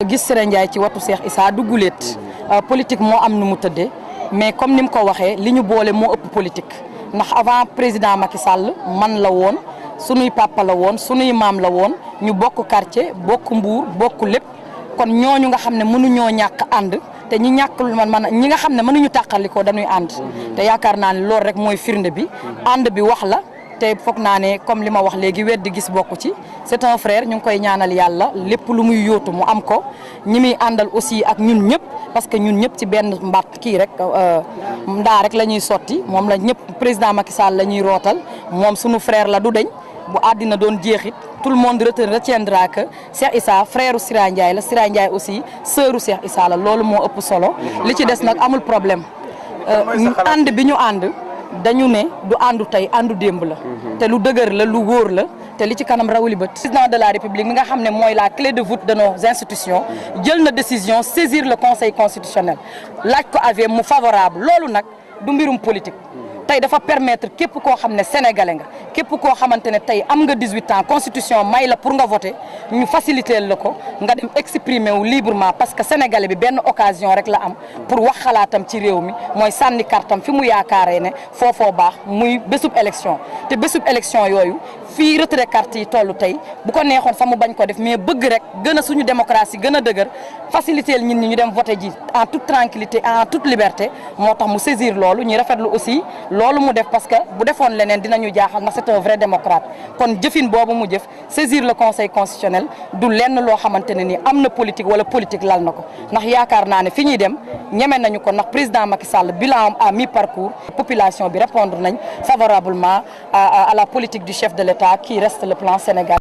gis Siré Ndiaye ci watu Cheikh Issa du guléet politique moo am nu mu tëddee mais comme ni mu ko waxee li ñu boole moo ëpp politique ndax avant président Macky Sall man la woon sunuy papa la woon sunuy maam la woon ñu bokk quartier bokk Mbour bokk lépp kon ñooñu nga xam ne mënuñoo ñàkk ànd te ñi ñàkkul man ñi nga xam ne mënuñu tàqalikoo dañuy ànd te yaakaar naa ne loolu rek mooy firnde bi ànd bi wax la te foog naa ne comme li ma wax léegi weddi gis bokku ci c'est un frère ñu ngi koy ñaanal yàlla lépp lu muy yóotu mu am ko ñi muy àndal aussi ak ñun ñëpp parce que ñun ñëpp ci benn mbaat kii rek ndaa rek la ñuy sotti moom la ñëpp président Macky Sall la ñuy rootal moom sunu frère la du deñ bu àddina doon jeexit tout le monde retiendra que Cheikh Issa frère Siré Ndiaye la Siré Ndiaye aussi sœuru Cheikh Issa la loolu moo ëpp solo li ci des nag amul problème ànd bi ñu ànd dañu ne du àndu tey àndu démb la te lu dëgër la lu wóor la te li ci kanam rawuli bët président de la République mi nga xam ne mooy la clé de voûte de nos institutions jël na décision saisir le conseil constitutionnel laaj ko avis mu favorable loolu nag du mbirum politique tey dafa permettre képp koo xam ne sénégalais nga képp koo xamante ne tey am nga 18 ans constitution may la pour nga voter ñu faciliter la ko nga dem exprimer wu librement parce que sénégalais bi benn occasion rek la am pour wax xalaatam ci réew mi mooy sànni kartam fi mu yaakaaree ne foofoo baax muy bésub élection te bésub élection yooyu fii retrait carte yi toll tey bu ko neexoon fa mu bañ ko def mais bëgg rek gën a suñu démocratie gën a dëgër faciliter nit ñi ñu dem voter ji en toute tranquillité en toute liberté moo tax mu saisir loolu ñuy rafetlu aussi loolu mu def parce que bu defoon leneen dinañu jaaxal ndax c'est un vrai démocrate kon jëfin boobu mu jëf saisir le conseil constitutionnel du lenn loo xamante ne ni am na politique wala politique lal na ko ndax yaakaar naa ne fi ñuy dem ñeme nañu ko ndax président Macky Sall bilan à mi-parcours population bi répondre nañ favorablement à la politique du chef de l'État qui reste le plan Sénégal.